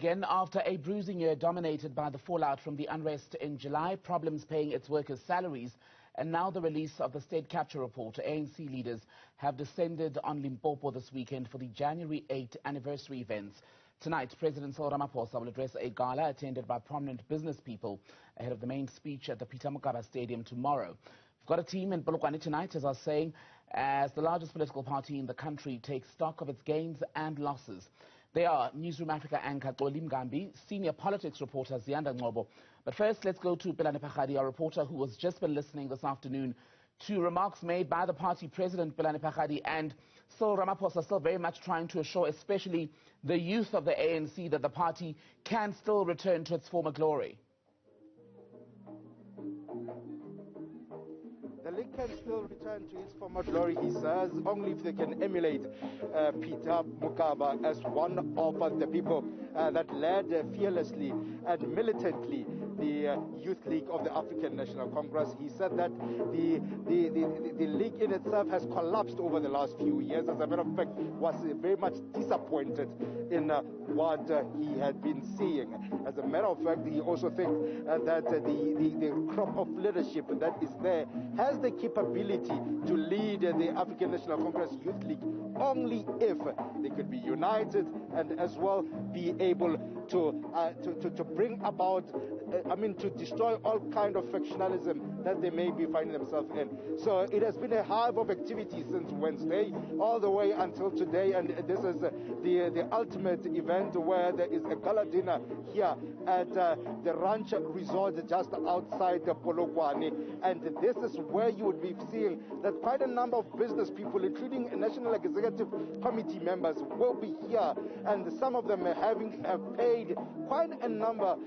again. After a bruising year dominated by the fallout from the unrest in July, problems paying its workers' salaries, and now the release of the state capture report, ANC leaders have descended on Limpopo this weekend for the January 8 anniversary events. Tonight, President Cyril Ramaphosa will address a gala attended by prominent business people ahead of the main speech at the Peter Mokaba Stadium tomorrow. We've got a team in Polokwane tonight, as I was saying, as the largest political party in the country takes stock of its gains and losses. They are Newzroom Afrika anchor Xoli Mngambi, senior politics reporter Ziyanda Ngcobo. But first, let's go to Pelane Phakadi, our reporter who has just been listening this afternoon to remarks made by the party president, Pelane Phakadi, and Cyril Ramaphosa still very much trying to assure, especially the youth of the ANC, that the party can still return to its former glory. The league can still return to its former glory, he says, only if they can emulate Peter Mokaba as one of the people that led fearlessly and militantly the Youth League of the African National Congress. He said that the league in itself has collapsed over the last few years. As a matter of fact, was very much disappointed in what he had been seeing. As a matter of fact, he also thinks that the crop of leadership that is there has the capability to lead the African National Congress Youth League only if they could be united and as well be able to bring about, to destroy all kind of factionalism that they may be finding themselves in. So it has been a hive of activity since Wednesday all the way until today, and this is the ultimate event where there is a gala dinner here at the Ranch Resort just outside the Polokwane, and this is where you would be seeing that quite a number of business people, including National Executive Committee members, will be here, and some of them have paid quite a number,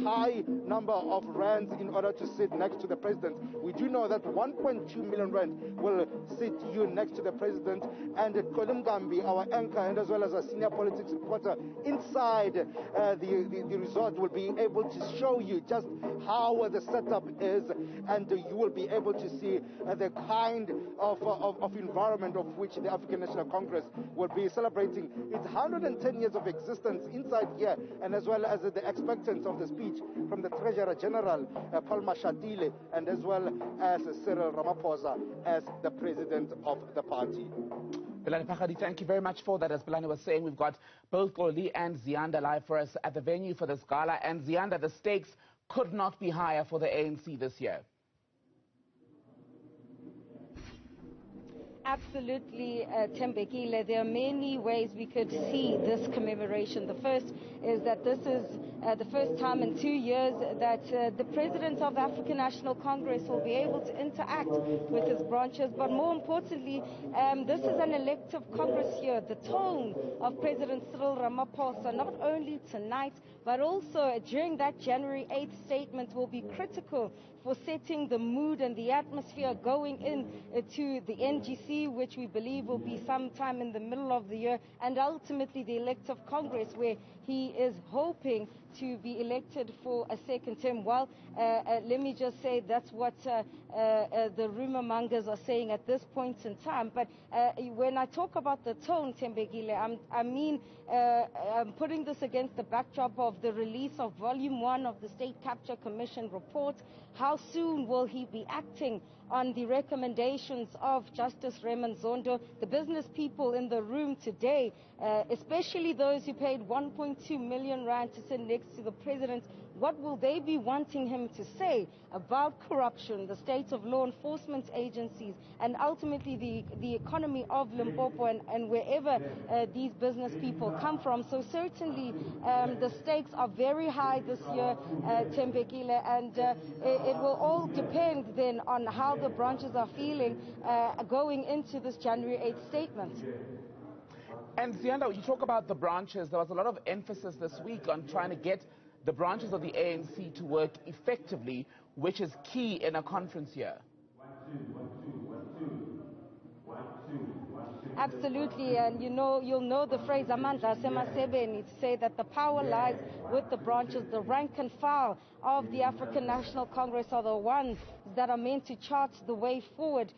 high number of rands in order to sit next to the president. We do know that 1.2 million rand will sit you next to the president, and Xoli Mngambi, our anchor, and as well as a senior politics reporter inside the resort, will be able to show you just how the setup is, and you will be able to see the kind of environment of which the African National Congress will be celebrating its 110 years of existence inside here, and as well as the expectance of the speech from the Treasurer General, Paul Mashatile, and as well as Cyril Ramaphosa as the president of the party. Pelane Phakadi, thank you very much for that. As Pelane was saying, we've got both Xoli and Ziyanda live for us at the venue for this gala. And Ziyanda, the stakes could not be higher for the ANC this year. Absolutely, Tembekile. There are many ways we could see this commemoration. The first is that this is the first time in 2 years that the President of the African National Congress will be able to interact with his branches. But more importantly, this is an elective Congress here. The tone of President Cyril Ramaphosa, not only tonight, but also during that January 8th statement, will be critical for setting the mood and the atmosphere going into the NGC, which we believe will be sometime in the middle of the year, and ultimately the elective Congress, where he is hoping to be elected for a second term. Well, let me just say that's what the rumor mongers are saying at this point in time. But when I talk about the tone, Tembekile, I'm putting this against the backdrop of the release of Volume 1 of the State Capture Commission report. How soon will he be acting on the recommendations of Justice Raymond Zondo? The business people in the room today, especially those who paid 1.2 million rand to sit next to the president, what will they be wanting him to say about corruption, the state of law enforcement agencies, and ultimately the economy of Limpopo and wherever these business people come from? So certainly the stakes are very high this year, Tembekile, and it will all depend then on how the branches are feeling going into this January 8th statement. And Ziyanda, you talk about the branches. There was a lot of emphasis this week on trying to get the branches of the ANC to work effectively, which is key in a conference year. Absolutely, and you'll know the phrase "amandla asemasebeni" to say that the power lies with the branches. The rank and file of the African National Congress are the ones that are meant to chart the way forward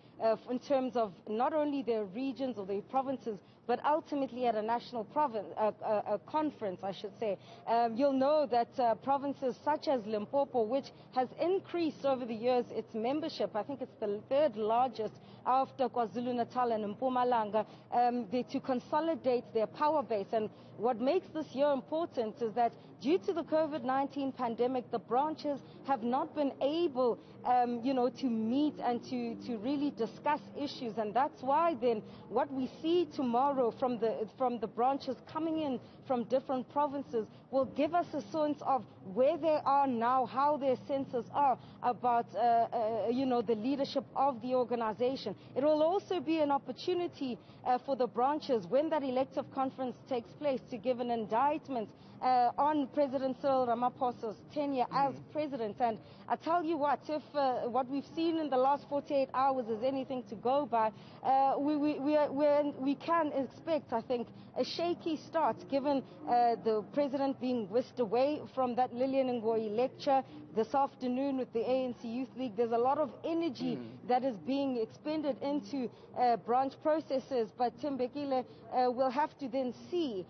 in terms of not only their regions or their provinces, but ultimately at a national conference, I should say, you'll know that provinces such as Limpopo, which has increased over the years its membership, I think it's the third largest after KwaZulu-Natal and Mpumalanga, to consolidate their power base. And what makes this year important is that due to the COVID-19 pandemic, the branches have not been able, to meet and to really discuss issues. And that's why then what we see tomorrow from the branches coming in from different provinces will give us a sense of where they are now, how their senses are about, the leadership of the organization. It will also be an opportunity for the branches, when that elective conference takes place, to give an indictment on President Cyril Ramaphosa's tenure as president. And I tell you what, if what we've seen in the last 48 hours is anything to go by, we can expect, I think, a shaky start, given the president being whisked away from that Lilian Ngoyi lecture this afternoon with the ANC Youth League. There's a lot of energy that is being expended into branch processes, but Thembekile will have to then see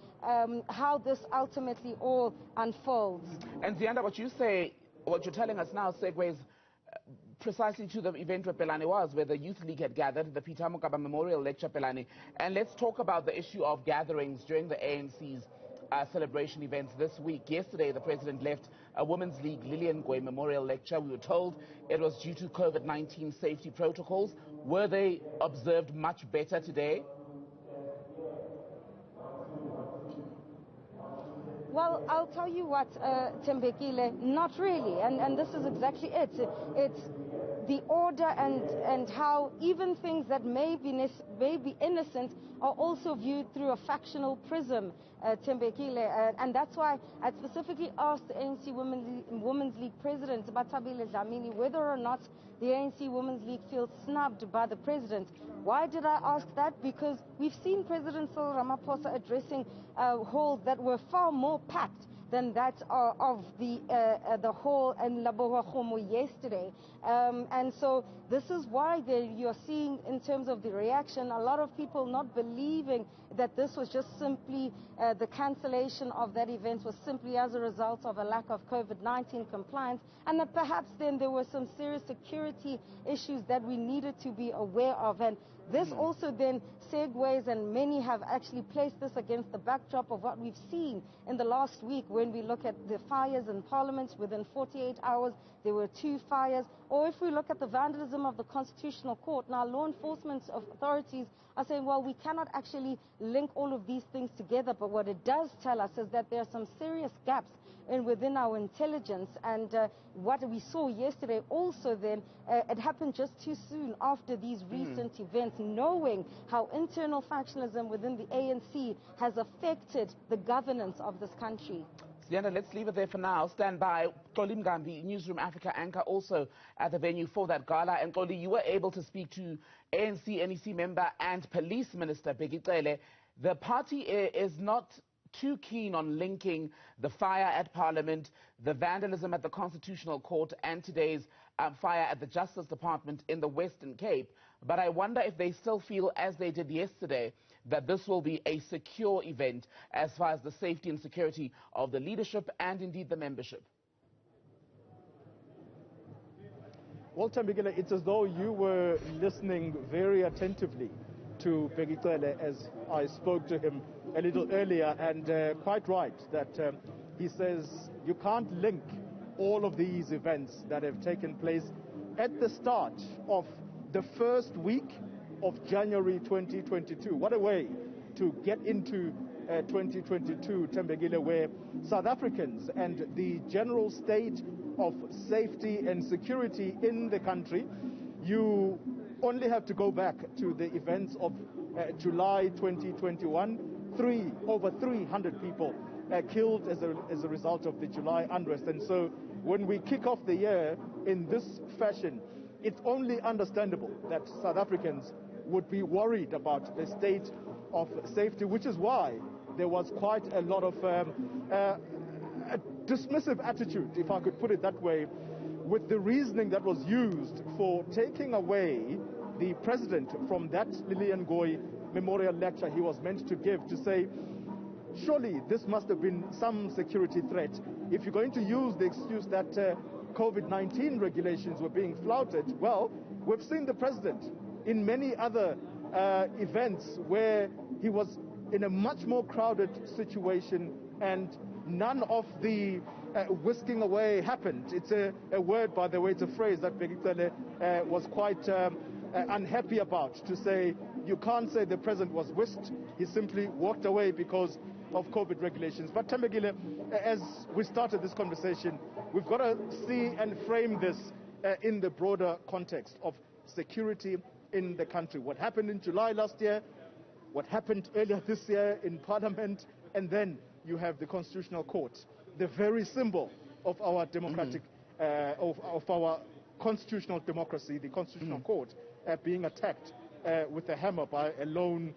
how this ultimately all unfolds. And Zianda, what you're telling us now segues precisely to the event where Pelani was, where the Youth League had gathered, the Peter Mokaba Memorial Lecture, Pelani. And let's talk about the issue of gatherings during the ANC's celebration events this week. Yesterday, the president left a Women's League Lilian Ngoyi Memorial Lecture. We were told it was due to COVID-19 safety protocols. Were they observed much better today? Well, I'll tell you what, Thembekile, not really, and this is exactly it. It's the order and how even things that may be innocent are also viewed through a factional prism, Thembekile, and that's why I specifically asked the ANC Women's League President, Batabile Dlamini, whether or not the ANC Women's League feels snubbed by the president. Why did I ask that? Because we've seen President Cyril Ramaphosa addressing halls that were far more packed than that of the hall in Laboa Khomo yesterday. And so this is why you're seeing, in terms of the reaction, a lot of people not believing that this was just simply the cancellation of that event was simply as a result of a lack of COVID-19 compliance, and that perhaps then there were some serious security issues that we needed to be aware of. And this also then segues, and many have actually placed this against the backdrop of what we've seen in the last week. When we look at the fires in Parliament, within 48 hours there were 2 fires, or if we look at the vandalism of the Constitutional Court. Now, law enforcement authorities are saying, well, we cannot actually link all of these things together, but what it does tell us is that there are some serious gaps within our intelligence. And what we saw yesterday also then, it happened just too soon after these recent events, knowing how internal factionalism within the ANC has affected the governance of this country. Zianda, let's leave it there for now. Stand by. Xoli Mngambi, Newzroom Afrika anchor, also at the venue for that gala. And Xoli, you were able to speak to ANC NEC member and Police Minister Bheki Cele. The party is not too keen on linking the fire at Parliament, the vandalism at the Constitutional Court, and today's fire at the Justice Department in the Western Cape. But I wonder if they still feel, as they did yesterday, that this will be a secure event as far as the safety and security of the leadership and indeed the membership. Well, Thembekile, it's as though you were listening very attentively to Bheki Cele as I spoke to him a little earlier, and quite right that he says you can't link all of these events that have taken place at the start of the first week of January 2022. What a way to get into 2022, Thembekile, where South Africans and the general state of safety and security in the country, you only have to go back to the events of July 2021, over 300 people killed as a result of the July unrest. And so when we kick off the year in this fashion, it's only understandable that South Africans would be worried about the state of safety, which is why there was quite a lot of a dismissive attitude, if I could put it that way, with the reasoning that was used for taking away the president from that Lilian Ngoyi memorial lecture he was meant to give, to say, surely this must have been some security threat. If you're going to use the excuse that COVID-19 regulations were being flouted, well, we've seen the president in many other events where he was in a much more crowded situation and none of the whisking away happened. It's a word, by the way, it's a phrase that Begitele was quite unhappy about, to say you can't say the president was whisked. He simply walked away because of COVID regulations. But Thembekile, as we started this conversation, we've got to see and frame this in the broader context of security in the country. What happened in July last year, what happened earlier this year in Parliament, and then you have the Constitutional Court, the very symbol of our democratic, of our constitutional democracy, the Constitutional Court, being attacked with a hammer by a lone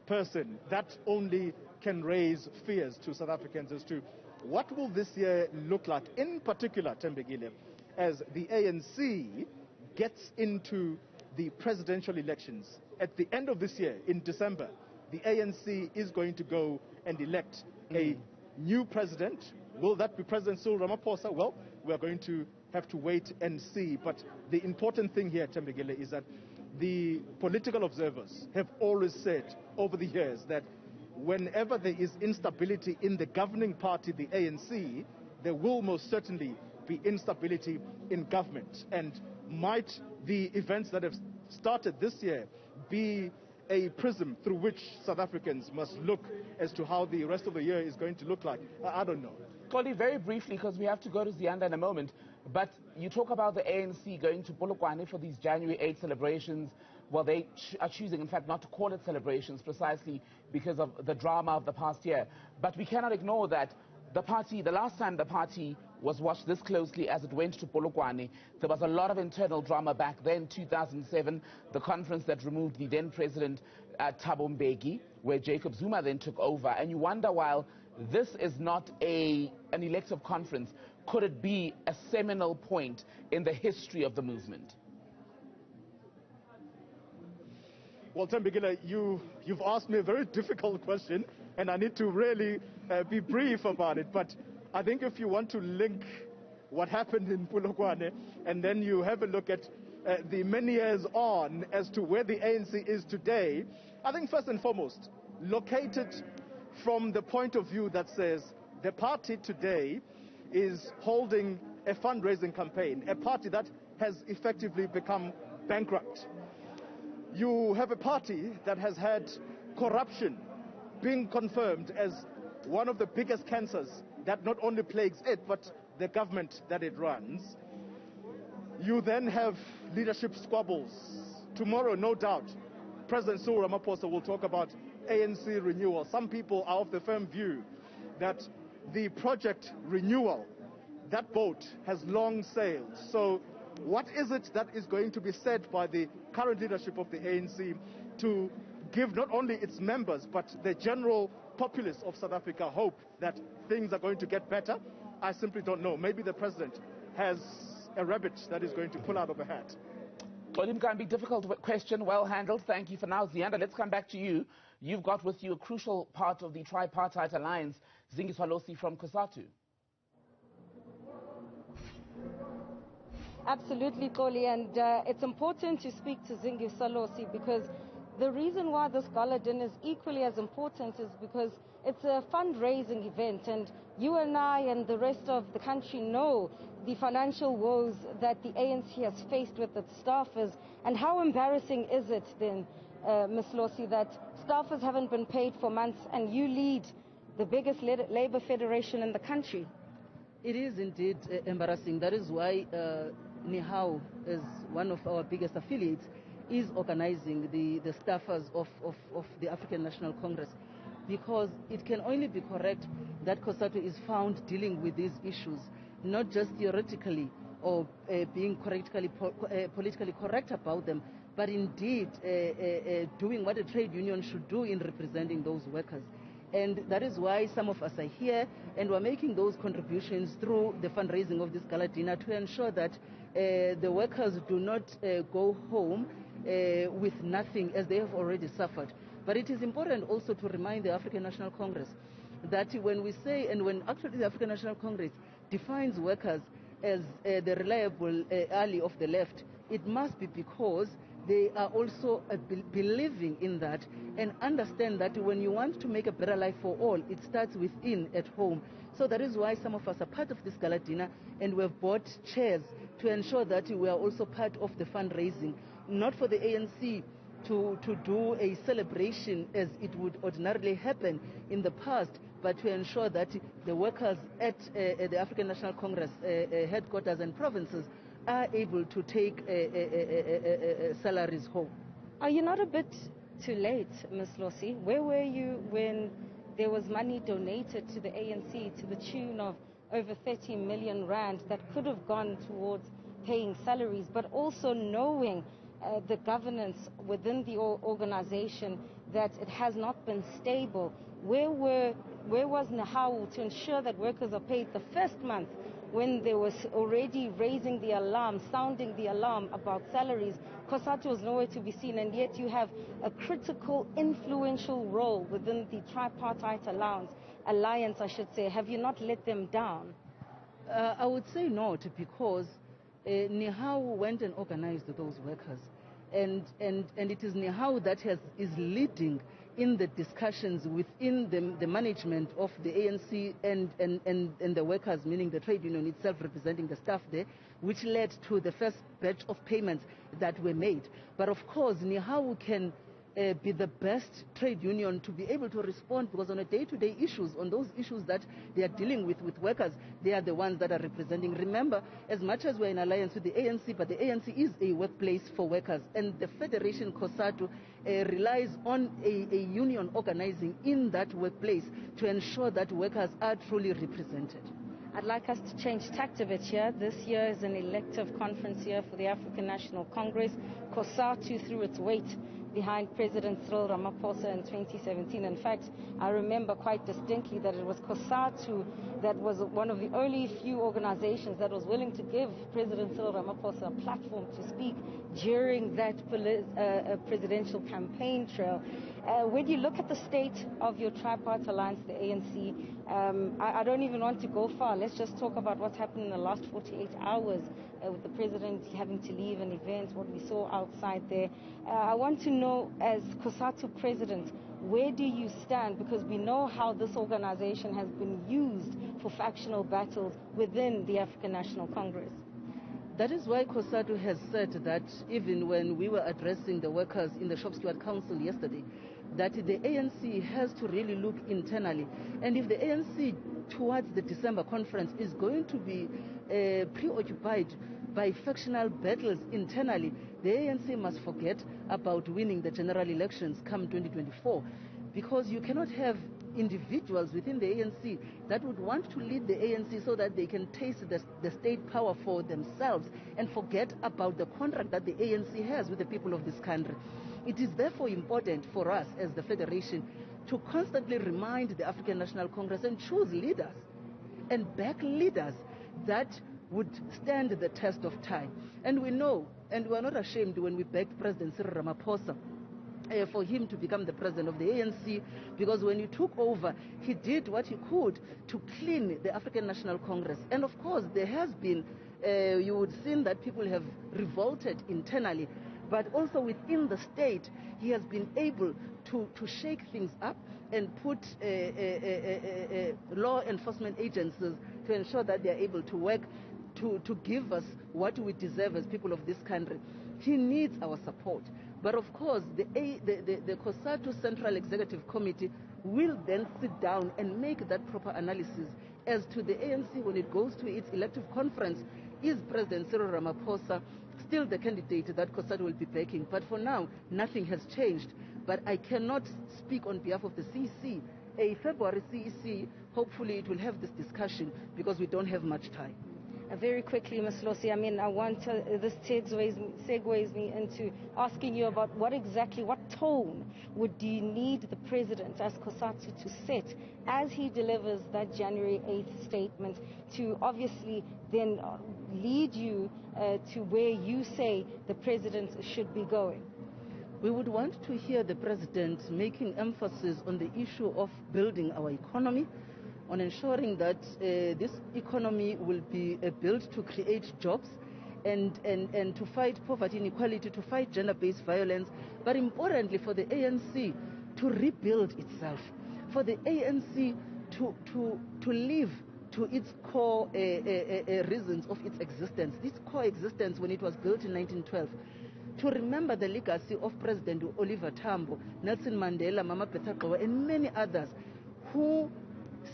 person. That only can raise fears to South Africans as to what will this year look like, in particular, Thembekile, as the ANC gets into the presidential elections. At the end of this year, in December, the ANC is going to go and elect a new president. Will that be President Cyril Ramaphosa? Well, we are going to have to wait and see. But the important thing here, Thembekile, is that the political observers have always said over the years that whenever there is instability in the governing party, the ANC, there will most certainly be instability in government. And might the events that have started this year be a prism through which South Africans must look as to how the rest of the year is going to look like? I don't know. Claudie, very briefly, because we have to go to Zianda in a moment, but you talk about the ANC going to Polokwane for these January 8 celebrations. Well, they are choosing, in fact, not to call it celebrations precisely because of the drama of the past year. But we cannot ignore that the party, the last time the party was watched this closely as it went to Polokwane, there was a lot of internal drama back then, 2007, the conference that removed the then president Thabo Mbeki, where Jacob Zuma then took over. And you wonder, while this is not an elective conference, could it be a seminal point in the history of the movement? Well, Thembekile, you've asked me a very difficult question, and I need to really be brief about it. But I think if you want to link what happened in Polokwane, and then you have a look at the many years on as to where the ANC is today, I think first and foremost, located from the point of view that says the party today is holding a fundraising campaign, a party that has effectively become bankrupt. You have a party that has had corruption being confirmed as one of the biggest cancers that not only plagues it, but the government that it runs. You then have leadership squabbles. Tomorrow, no doubt, President Cyril Ramaphosa will talk about ANC renewal. Some people are of the firm view that the project renewal, that boat has long sailed. So what is it that is going to be said by the current leadership of the ANC to give not only its members, but the general populace of South Africa hope that things are going to get better? I simply don't know. Maybe the president has a rabbit that is going to pull out of a hat. Claudine, can be difficult question, well handled. Thank you for now. Zianda, let's come back to you. You've got with you a crucial part of the Tripartite Alliance, Zingiswalosi from COSATU. Absolutely, Koli, and it's important to speak to Zingiswalosi because the reason why this gala dinner is equally as important is because it's a fundraising event, and you and I and the rest of the country know the financial woes that the ANC has faced with its staffers. And how embarrassing is it then, Ms. Losi, that staffers haven't been paid for months and you lead the biggest labor federation in the country? It is indeed embarrassing. That is why NIHAO, as one of our biggest affiliates, is organizing the staffers of the African National Congress, because it can only be correct that COSATU is found dealing with these issues, not just theoretically or being politically correct about them, but indeed doing what a trade union should do in representing those workers. And that is why some of us are here, and we're making those contributions through the fundraising of this gala dinner to ensure that the workers do not go home with nothing, as they have already suffered. But it is important also to remind the African National Congress that when we say, and when actually the African National Congress defines workers as the reliable ally of the left, it must be because they are also believing in that and understand that when you want to make a better life for all, it starts within, at home. So that is why some of us are part of this gala dinner, and we have bought chairs to ensure that we are also part of the fundraising, not for the ANC to do a celebration as it would ordinarily happen in the past, but to ensure that the workers at the African National Congress headquarters and provinces are able to take salaries home. Are you not a bit too late, Ms. Losi? Where were you when there was money donated to the ANC to the tune of over 30 million rand that could have gone towards paying salaries, but also knowing the governance within the organization, that it has not been stable? Where was Nahau to ensure that workers are paid the first month when they was already raising the alarm, sounding the alarm about salaries? COSATU was nowhere to be seen, and yet you have a critical, influential role within the Tripartite Alliance, I should say. Have you not let them down? I would say not, because Nihau went and organized those workers, and it is Nihau that is leading in the discussions within the management of the ANC and the workers, meaning the trade union itself representing the staff there, which led to the first batch of payments that were made. But of course, Nihau can be the best trade union to be able to respond, because on a day-to-day issues, on those issues that they are dealing with workers, they are the ones that are representing. Remember, as much as we're in alliance with the ANC, but the ANC is a workplace for workers, and the Federation COSATU relies on a union organizing in that workplace to ensure that workers are truly represented. I'd like us to change tact a bit here. This year is an elective conference year for the African National Congress. COSATU threw its weight behind President Cyril Ramaphosa in 2017. In fact, I remember quite distinctly that it was COSATU that was one of the only few organizations that was willing to give President Cyril Ramaphosa a platform to speak during that presidential campaign trail. When you look at the state of your tripartite alliance, the ANC, I don't even want to go far. Let's just talk about what's happened in the last 48 hours with the president having to leave an event, what we saw outside there. I want to know, as COSATU president, where do you stand? Because we know how this organization has been used for factional battles within the African National Congress. That is why COSATU has said that even when we were addressing the workers in the Shop Steward Council yesterday, that the ANC has to really look internally. And if the ANC towards the December conference is going to be preoccupied by factional battles internally, the ANC must forget about winning the general elections come 2024, because you cannot have individuals within the ANC that would want to lead the ANC so that they can taste the state power for themselves and forget about the contract that the ANC has with the people of this country. It is therefore important for us as the Federation to constantly remind the African National Congress and choose leaders and back leaders that would stand the test of time. And we know, and we are not ashamed when we backed President Cyril Ramaphosa for him to become the president of the ANC, because when he took over, he did what he could to clean the African National Congress. And of course, there has been, you would see that people have revolted internally, but also within the state, he has been able to shake things up and put law enforcement agencies to ensure that they are able to work to give us what we deserve as people of this country. He needs our support. But of course, the COSATU Central Executive Committee will then sit down and make that proper analysis as to the ANC when it goes to its elective conference. Is President Cyril Ramaphosa still the candidate that COSATU will be backing? But for now, nothing has changed. But I cannot speak on behalf of the CEC. A February CEC, hopefully it will have this discussion, because we don't have much time. Very quickly, Ms. Losi, I mean, I want this segues me into asking you about what tone would you need the president as COSATU to set as he delivers that January 8th statement to obviously then lead you to where you say the president should be going? We would want to hear the President making emphasis on the issue of building our economy, on ensuring that this economy will be built to create jobs and to fight poverty, inequality, to fight gender-based violence, but importantly for the ANC to rebuild itself, for the ANC to live to its core reasons of its existence, this core existence when it was built in 1912. To remember the legacy of President Oliver Tambo, Nelson Mandela, Mama Petaqwa, and many others who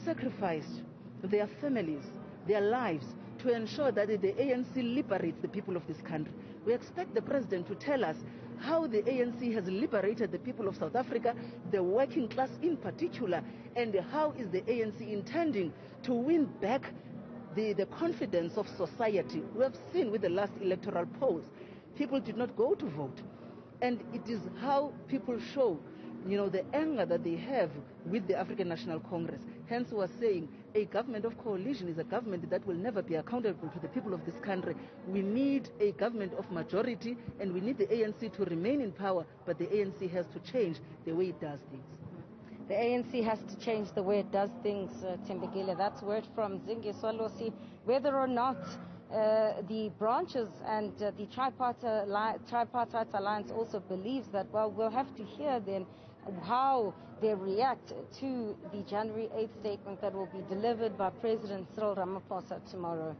sacrificed their families, their lives, to ensure that the ANC liberates the people of this country. We expect the President to tell us how the ANC has liberated the people of South Africa, the working class in particular, and how is the ANC intending to win back the confidence of society. We have seen with the last electoral polls, people did not go to vote. And it is how people show, the anger that they have with the African National Congress. Hence, we are saying a government of coalition is a government that will never be accountable to the people of this country. We need a government of majority, and we need the ANC to remain in power, but the ANC has to change the way it does things. The ANC has to change the way it does things, Thembekile. That's word from Zingi Swalosi. Whether or not the branches and the Tripartite Alliance also believes that, well, we'll have to hear then how they react to the January 8th statement that will be delivered by President Cyril Ramaphosa tomorrow.